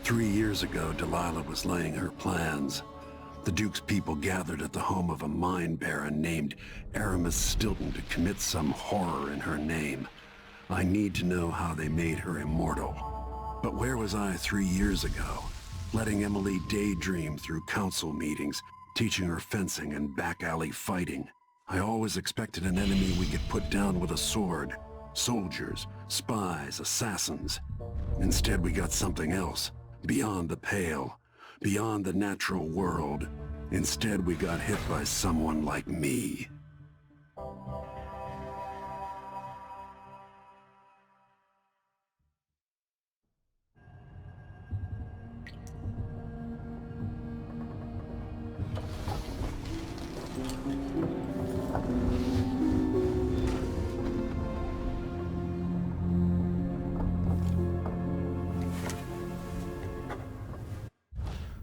3 years ago, Delilah was laying her plans. The Duke's people gathered at the home of a mine baron named Empress Stilton to commit some horror in her name. I need to know how they made her immortal. But where was I 3 years ago? Letting Emily daydream through council meetings, teaching her fencing and back-alley fighting. I always expected an enemy we could put down with a sword. Soldiers, spies, assassins. Instead, we got something else. Beyond the pale. Beyond the natural world. Instead, we got hit by someone like me.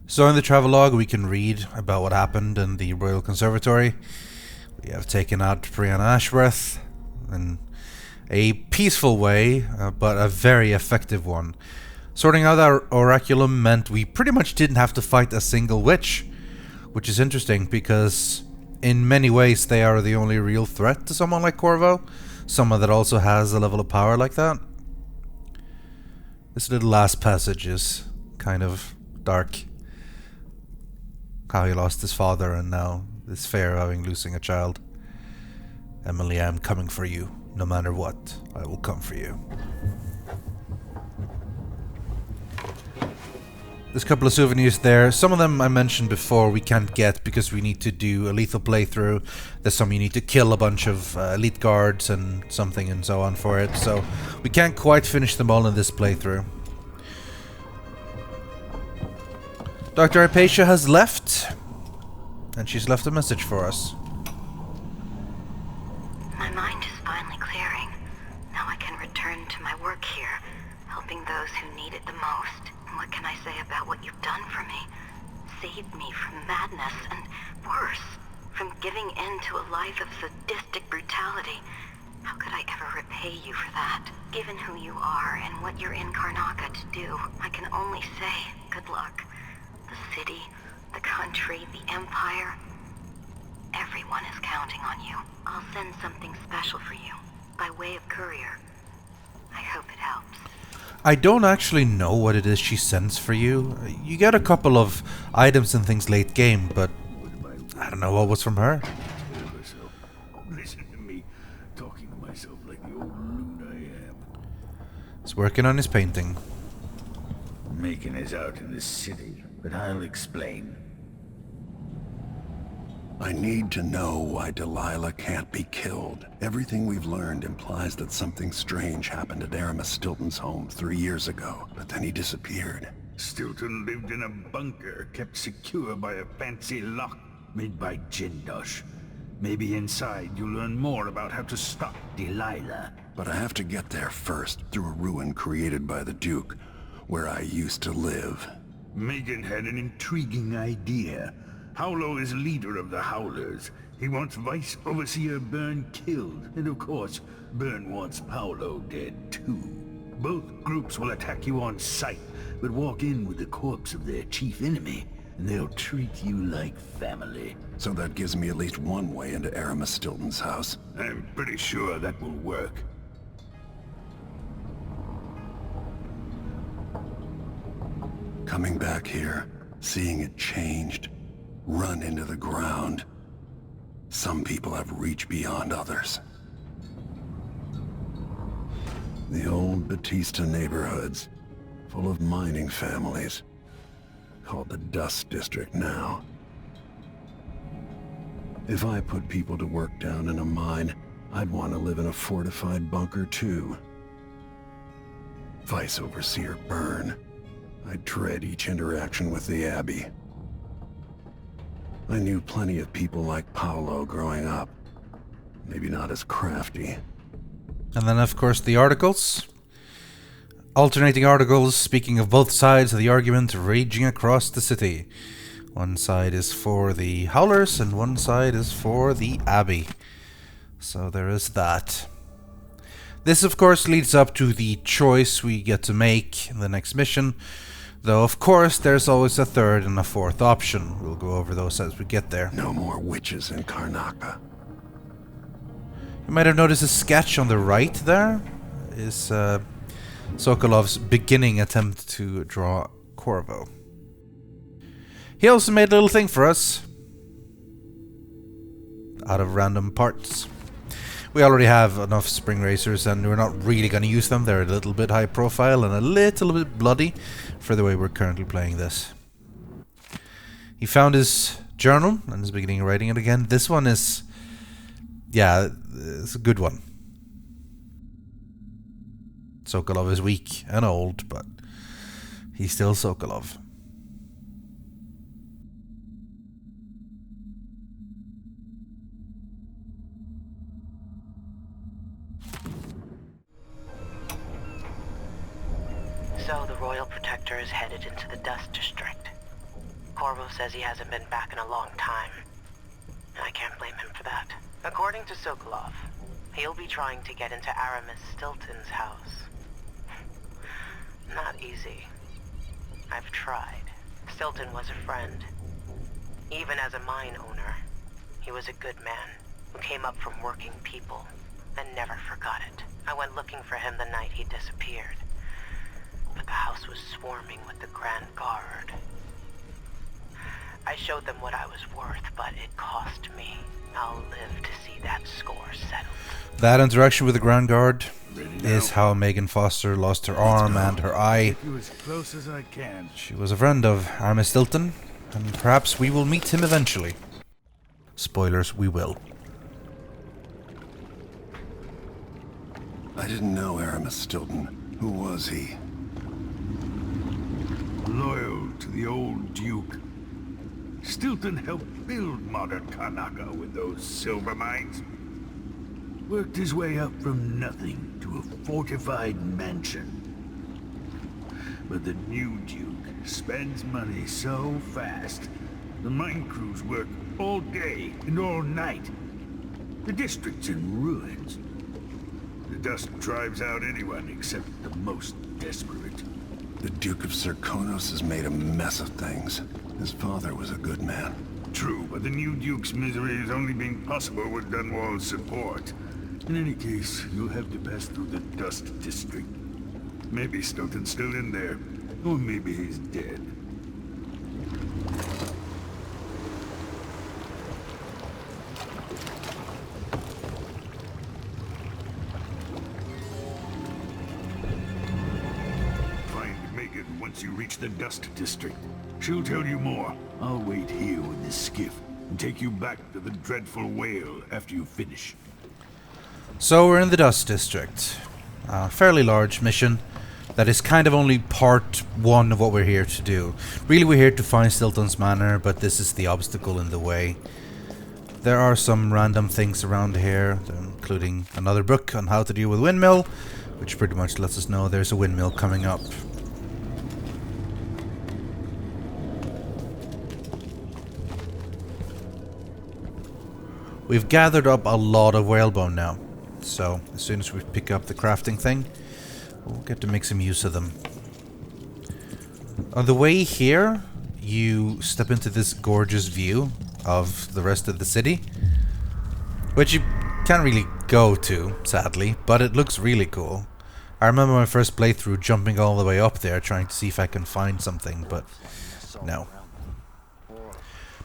So in the travelogue we can read about what happened in the Royal Conservatory. We have taken out Brianna Ashworth in a peaceful way, but a very effective one. Sorting out our oraculum meant we pretty much didn't have to fight a single witch, which is interesting because in many ways they are the only real threat to someone like Corvo, someone that also has a level of power like that. This little last passage is kind of dark. How he lost his father and now this fear of losing a child. Emily, I am coming for you. No matter what, I will come for you. There's a couple of souvenirs there. Some of them I mentioned before we can't get because we need to do a lethal playthrough. There's some you need to kill a bunch of elite guards and something and so on for it. So we can't quite finish them all in this playthrough. Dr. Hypatia has left, and she's left a message for us. My mind is finally clearing. Now I can return to my work here, helping those who need it the most. And what can I say about what you've done for me? Saved me from madness, and worse, from giving in to a life of sadistic brutality. How could I ever repay you for that? Given who you are and what you're in Karnaca to do, I can only say good luck. The city, the country, the empire. Everyone is counting on you. I'll send something special for you, by way of courier. I hope it helps. I don't actually know what it is she sends for you. You get a couple of items and things late game, but I don't know what was from her. Listen to me, talking to myself like the old loon I am. He's working on his painting. Macon is out in the city, but I'll explain. I need to know why Delilah can't be killed. Everything we've learned implies that something strange happened at Empress Stilton's home 3 years ago, but then he disappeared. Stilton lived in a bunker, kept secure by a fancy lock made by Jindosh. Maybe inside you'll learn more about how to stop Delilah. But I have to get there first, through a ruin created by the Duke, where I used to live. Megan had an intriguing idea. Paolo is leader of the Howlers. He wants Vice Overseer Byrne killed, and of course, Byrne wants Paolo dead too. Both groups will attack you on sight, but walk in with the corpse of their chief enemy, and they'll treat you like family. So that gives me at least one way into Empress Stilton's house. I'm pretty sure that will work. Coming back here, seeing it changed, run into the ground. Some people have reached beyond others. The old Batista neighborhoods, full of mining families, called the Dust District now. If I put people to work down in a mine, I'd want to live in a fortified bunker too. Vice Overseer Byrne. I dread each interaction with the Abbey. I knew plenty of people like Paolo growing up. Maybe not as crafty. And then, of course, the articles. Alternating articles speaking of both sides of the argument raging across the city. One side is for the Howlers, and one side is for the Abbey. So there is that. This, of course, leads up to the choice we get to make in the next mission. Though, of course, there's always a third and a fourth option. We'll go over those as we get there. No more witches in Karnaca. You might have noticed a sketch on the right there. Is Sokolov's beginning attempt to draw Corvo. He also made a little thing for us. Out of random parts. We already have enough spring racers and we're not really going to use them. They're a little bit high profile and a little bit bloody for the way we're currently playing this. He found his journal and is beginning writing it again. This one is... yeah, it's a good one. Sokolov is weak and old, but he's still Sokolov. So the Royal Protector is headed into the Dust District. Corvo says he hasn't been back in a long time, and I can't blame him for that. According to Sokolov, he'll be trying to get into Aramis Stilton's house. Not easy. I've tried. Stilton was a friend. Even as a mine owner, he was a good man who came up from working people and never forgot it. I went looking for him the night he disappeared. But the house was swarming with the Grand Guard. I showed them what I was worth, but it cost me. I'll live to see that score settled. That interaction with the Grand Guard is how Megan Foster lost her arm and her eye. You as close as I can. She was a friend of Aramis Stilton, and perhaps we will meet him eventually. Spoilers, we will. I didn't know Aramis Stilton. Who was he? Loyal to the old Duke. Stilton helped build modern Karnaca with those silver mines. Worked his way up from nothing to a fortified mansion. But the new Duke spends money so fast, the mine crews work all day and all night. The district's in ruins. The dust drives out anyone except the most desperate. The Duke of Serkonos has made a mess of things. His father was a good man. True, but the new Duke's misery has only been possible with Dunwall's support. In any case, you'll have to pass through the Dust District. Maybe Stilton's still in there, or maybe he's dead. Find Megan once you reach the Dust District. She'll tell you more. I'll wait here with the skiff and take you back to the dreadful whale after you finish. So we're in the Dust District. A fairly large mission that is kind of only part one of what we're here to do. Really, we're here to find Stilton's Manor, but this is the obstacle in the way. There are some random things around here, including another book on how to deal with windmill, which pretty much lets us know there's a windmill coming up. We've gathered up a lot of whalebone now, so as soon as we pick up the crafting thing, we'll get to make some use of them. On the way here, you step into this gorgeous view of the rest of the city, which you can't really go to, sadly, but it looks really cool. I remember my first playthrough jumping all the way up there trying to see if I can find something, but no.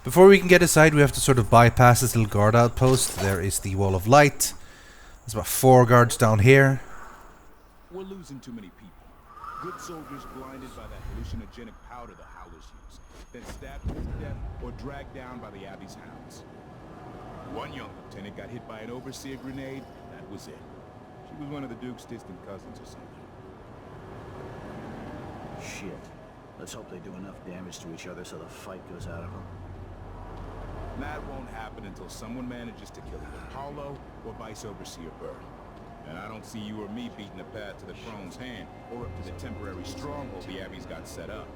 Before we can get inside, we have to sort of bypass this little guard outpost. There is the Wall of Light. There's about 4 guards down here. We're losing too many people. Good soldiers blinded by that hallucinogenic powder the Howlers use, then stabbed to death or dragged down by the Abbey's hounds. One young lieutenant got hit by an overseer grenade. That was it. She was one of the Duke's distant cousins or something. Shit. Let's hope they do enough damage to each other so the fight goes out of them. That won't happen until someone manages to kill either Paulo or Vice Overseer Burr. And I don't see you or me beating a path to the throne's hand or up to the temporary stronghold the Abbey's got set up.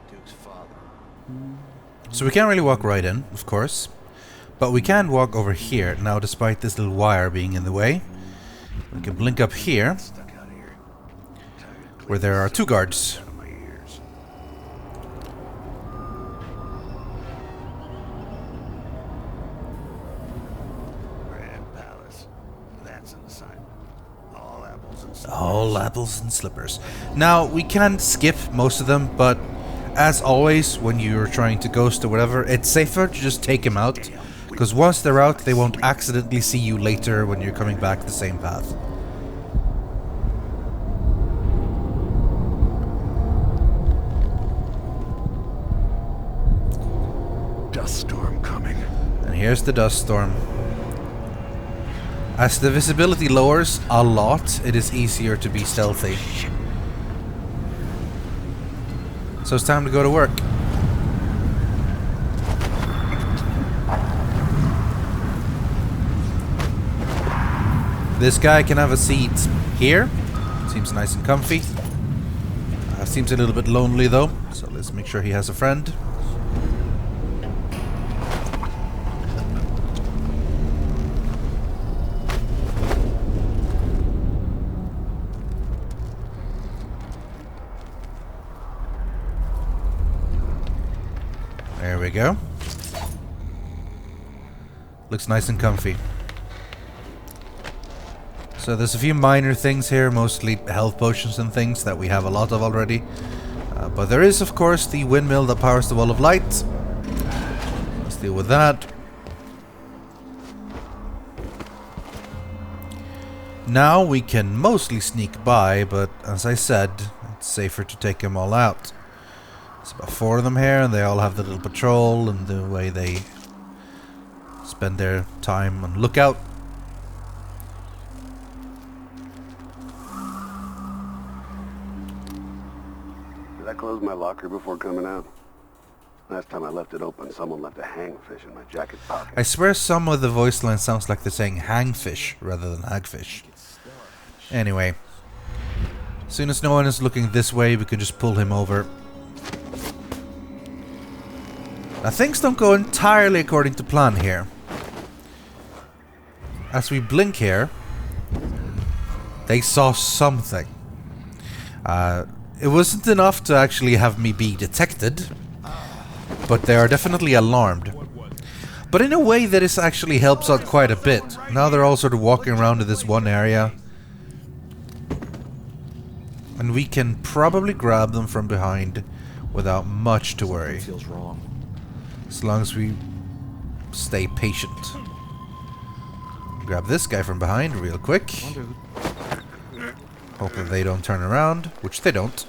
The Duke's father. So we can't really walk right in, of course. But we can walk over here. Now, despite this little wire being in the way, we can blink up here, where there are 2 guards. All apples and slippers. Now, we can skip most of them, but as always, when you're trying to ghost or whatever, it's safer to just take them out. Because once they're out, they won't accidentally see you later when you're coming back the same path. Dust storm coming. And here's the dust storm. As the visibility lowers a lot, it is easier to be stealthy. So it's time to go to work. This guy can have a seat here. Seems nice and comfy. Seems a little bit lonely though, so let's make sure he has a friend. There we go. Looks nice and comfy. So there's a few minor things here, mostly health potions and things that we have a lot of already. But there is, of course, the windmill that powers the wall of light. Let's deal with that. Now we can mostly sneak by, but as I said, it's safer to take them all out. There's about 4 of them here, and they all have the little patrol and the way they spend their time on lookout. Did I close my locker before coming out? Last time I left it open, someone left a hangfish in my jacket pocket. I swear some of the voice line sounds like they're saying hangfish rather than hagfish. Anyway, as soon as no one is looking this way, we can just pull him over. Now things don't go entirely according to plan here. As we blink here, they saw something. It wasn't enough to actually have me be detected, but they are definitely alarmed. But in a way that this actually helps out quite a bit. Now they're all sort of walking around in this one area. And we can probably grab them from behind without much to worry. Feels wrong. As long as we stay patient. Grab this guy from behind real quick. Hope that they don't turn around, which they don't.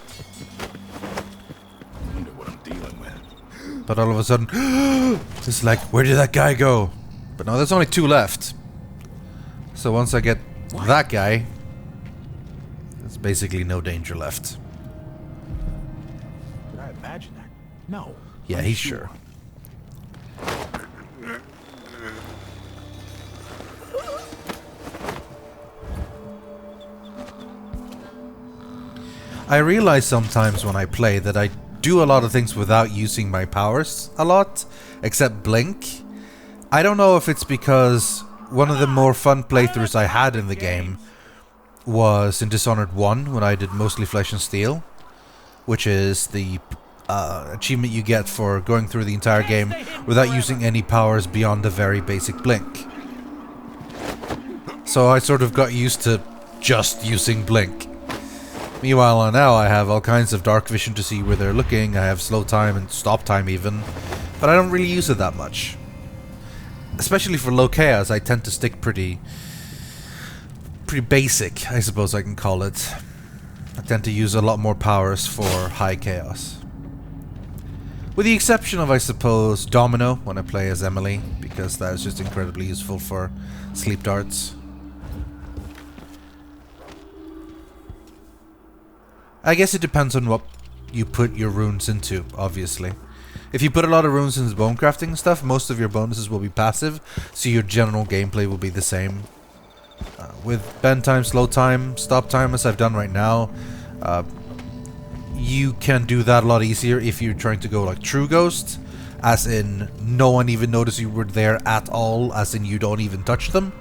Wonder what I'm dealing with. But all of a sudden, it's like, where did that guy go? But no, there's only 2 left. So once I get that guy, there's basically no danger left. Did I imagine that? No. Yeah, he's sure. I realize sometimes when I play that I do a lot of things without using my powers a lot, except blink. I don't know if it's because one of the more fun playthroughs I had in the game was in Dishonored 1, when I did mostly Flesh and Steel, which is the achievement you get for going through the entire game without using any powers beyond a very basic blink. So I sort of got used to just using blink. Meanwhile, now I have all kinds of dark vision to see where they're looking. I have slow time and stop time even, but I don't really use it that much. Especially for low chaos, I tend to stick pretty basic, I suppose I can call it. I tend to use a lot more powers for high chaos. With the exception of, I suppose, Domino when I play as Emily, because that is just incredibly useful for sleep darts. I guess it depends on what you put your runes into, obviously. If you put a lot of runes into bone crafting and stuff, most of your bonuses will be passive, so your general gameplay will be the same. With bend time, slow time, stop time, as I've done right now, you can do that a lot easier if you're trying to go like true ghost, as in no one even notices you were there at all, as in you don't even touch them,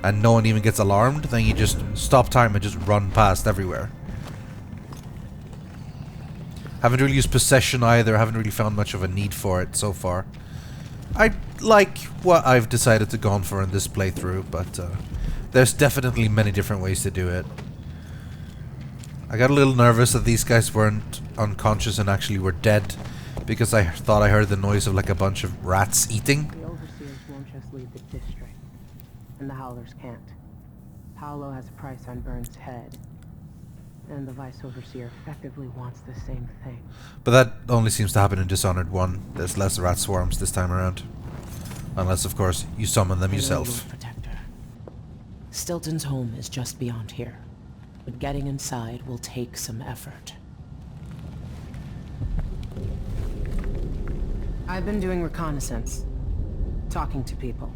and no one even gets alarmed. Then you just stop time and just run past everywhere. Haven't really used possession either, haven't really found much of a need for it so far. I like what I've decided to go on for in this playthrough, but there's definitely many different ways to do it. I got a little nervous that these guys weren't unconscious and actually were dead, because I thought I heard the noise of like a bunch of rats eating. The overseers won't just leave the district, and the Howlers can't. Paolo has a price on Byrne's head, and the Vice Overseer effectively wants the same thing. But that only seems to happen in Dishonored 1. There's less rat swarms this time around. Unless, of course, you summon them yourself. Lord Protector. Stilton's home is just beyond here, but getting inside will take some effort. I've been doing reconnaissance, talking to people.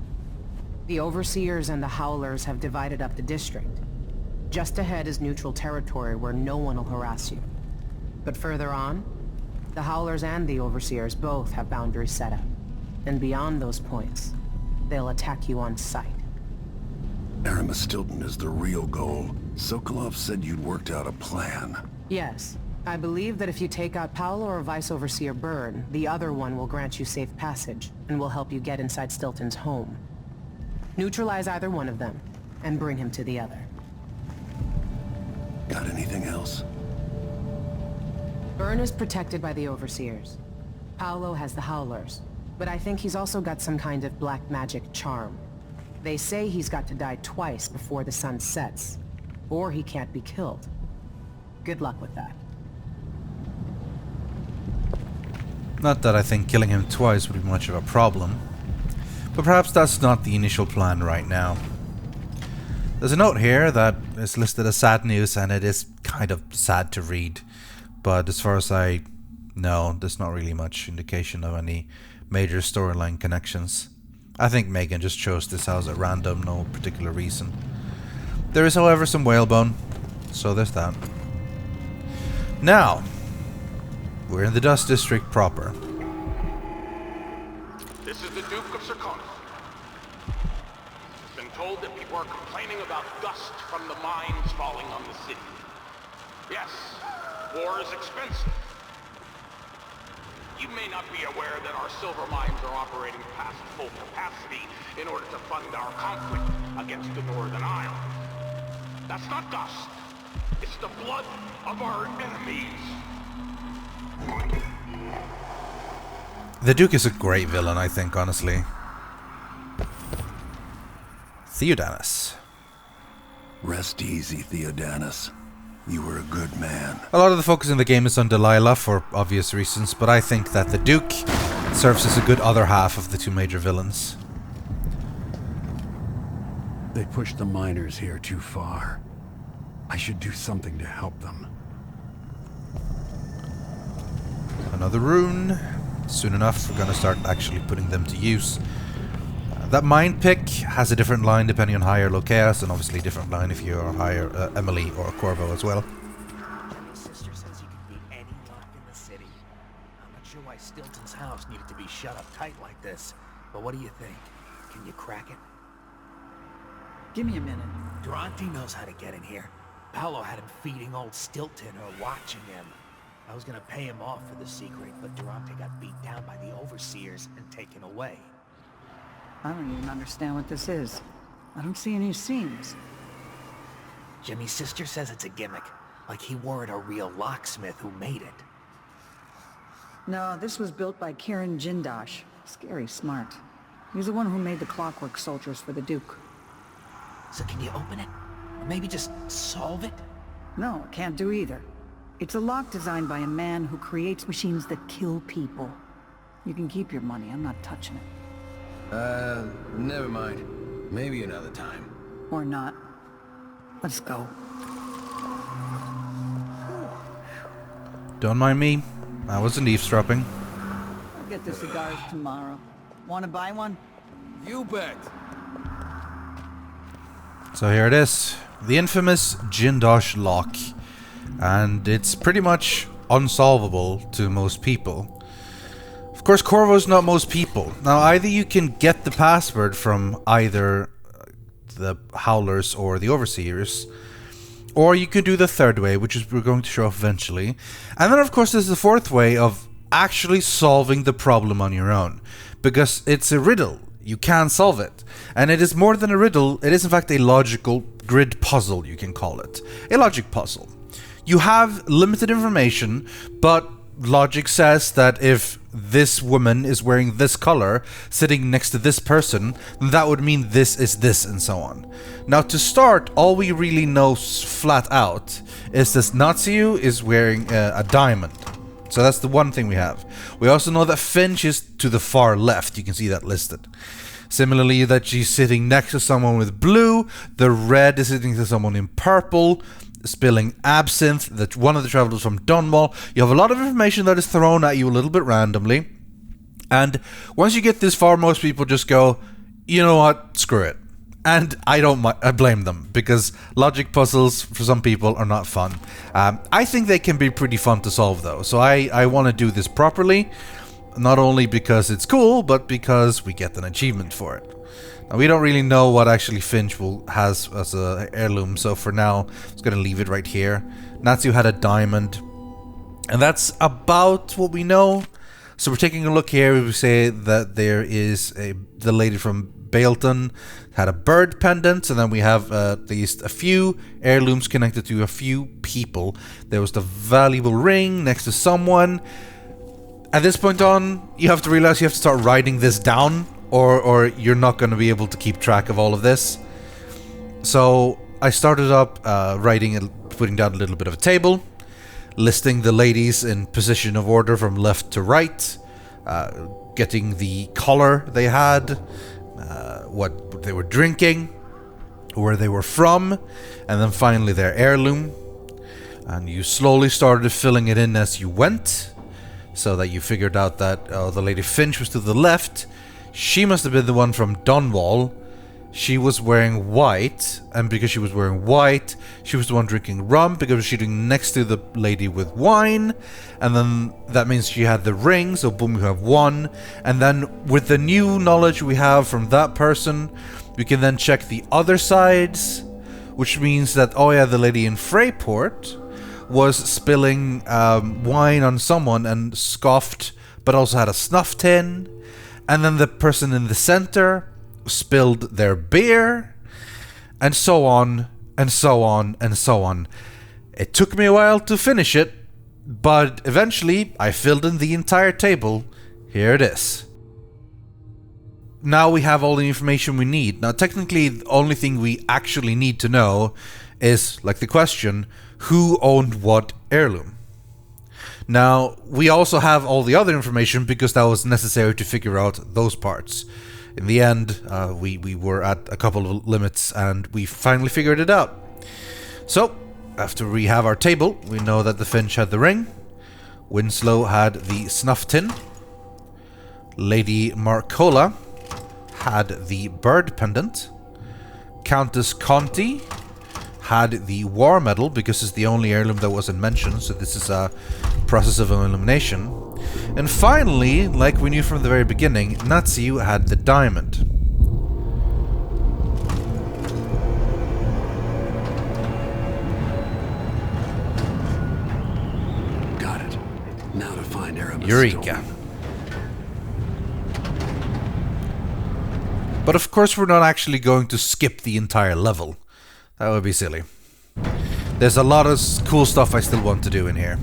The Overseers and the Howlers have divided up the district. Just ahead is neutral territory where no one will harass you. But further on, the Howlers and the Overseers both have boundaries set up. And beyond those points, they'll attack you on sight. Aramis Stilton is the real goal. Sokolov said you'd worked out a plan. Yes. I believe that if you take out Paolo or Vice Overseer Byrne, the other one will grant you safe passage, and will help you get inside Stilton's home. Neutralize either one of them, and bring him to the other. Got anything else? Byrne is protected by the Overseers. Paolo has the Howlers, but I think he's also got some kind of black magic charm. They say he's got to die twice before the sun sets, or he can't be killed. Good luck with that. Not that I think killing him twice would be much of a problem, but perhaps that's not the initial plan right now. There's a note here that is listed as sad news, and it is kind of sad to read, but as far as I know, there's not really much indication of any major storyline connections. I think Megan just chose this house at random, no particular reason. There is, however, some whalebone, so there's that. Now, we're in the Dust District proper. This is the Duke of Serkonos. Been told that people are complaining about dust from the mines falling on the city. Yes, war is expensive. You may not be aware that our silver mines are operating past full capacity in order to fund our conflict against the Northern Isle. That's not dust. It's the blood of our enemies. The Duke is a great villain, I think, honestly. Theodanis. Rest easy, Theodanis. You were a good man. A lot of the focus in the game is on Delilah for obvious reasons, but I think that the Duke serves as a good other half of the two major villains. They pushed the miners here too far. I should do something to help them. Another rune. Soon enough, we're gonna start actually putting them to use. That mind pick has a different line depending on higher low chaos, and obviously a different line if you're higher Emily or Corvo as well. My sister says you can beat any lock in the city. I'm not sure why Stilton's house needed to be shut up tight like this, but what do you think? Can you crack it? Give me a minute. Durante knows how to get in here. Paolo had him feeding old Stilton or watching him. I was gonna pay him off for the secret, but Durante got beat down by the Overseers and taken away. I don't even understand what this is. I don't see any seams. Jimmy's sister says it's a gimmick, like he weren't a real locksmith who made it. No, this was built by Kieran Jindosh. Scary smart. He's the one who made the clockwork soldiers for the Duke. So can you open it? Or maybe just solve it? No, can't do either. It's a lock designed by a man who creates machines that kill people. You can keep your money, I'm not touching it. Never mind. Maybe another time. Or not. Let's go. Don't mind me. I wasn't eavesdropping. I'll get the cigars tomorrow. Want to buy one? You bet. So here it is. The infamous Jindosh lock. And it's pretty much unsolvable to most people. Of course, Corvo's not most people. Now, either you can get the password from either the Howlers or the Overseers, or you can do the third way, which is we're going to show off eventually. And then, of course, there's the fourth way of actually solving the problem on your own. Because it's a riddle. You can solve it. And it is more than a riddle. It is, in fact, a logical grid puzzle, you can call it. A logic puzzle. you have limited information, but logic says that if this woman is wearing this color sitting next to this person, then that would mean this is this, and so on. Now, to start, all we really know flat out is this Natsu is wearing a diamond. So that's the one thing we have. We also know that Finch is to the far left. You can see that listed. Similarly, that she's sitting next to someone with blue. The red is sitting to someone in purple, spilling absinthe. That one of the travelers from Dunwall. You have a lot of information that is thrown at you a little bit randomly. And once you get this far, most people just go, you know what, screw it. And I blame them, because logic puzzles for some people are not fun. I think they can be pretty fun to solve though, so I want to do this properly, not only because it's cool, but because we get an achievement for it. Now, we don't really know what actually Finch has as an heirloom, so for now, I'm just going to leave it right here. Natsu had a diamond, and that's about what we know. So we're taking a look here. We say that there is the lady from Bailton had a bird pendant, and then we have at least a few heirlooms connected to a few people. There was the valuable ring next to someone. At this point on, you have to realize you have to start writing this down, or you're not going to be able to keep track of all of this. So I started up putting down a little bit of a table, listing the ladies in position of order from left to right, getting the color they had, what they were drinking, where they were from, and then finally their heirloom. And you slowly started filling it in as you went, so that you figured out that the Lady Finch was to the left. She must have been the one from Dunwall. She was wearing white, and because she was wearing white, she was the one drinking rum, because she was sitting next to the lady with wine, and then that means she had the ring, so boom, we have one. And then with the new knowledge we have from that person, we can then check the other sides, which means that, oh yeah, the lady in Freyport was spilling wine on someone and scoffed, but also had a snuff tin, and then the person in the center spilled their beer, and so on, and so on, and so on. It took me a while to finish it, but eventually I filled in the entire table. Here it is. Now we have all the information we need. Now, technically, the only thing we actually need to know is, like the question, who owned what heirloom? Now, we also have all the other information because that was necessary to figure out those parts. In the end, we were at a couple of limits, and we finally figured it out. So, after we have our table, we know that the Finch had the ring, Winslow had the snuff tin, Lady Marcola had the bird pendant, Countess Conti had the war medal, because it's the only heirloom that wasn't mentioned, so this is a process of elimination. And finally, like we knew from the very beginning, Natsu had the diamond. Got it. Now to find Aramis. Eureka. But of course we're not actually going to skip the entire level. That would be silly. There's a lot of cool stuff I still want to do in here.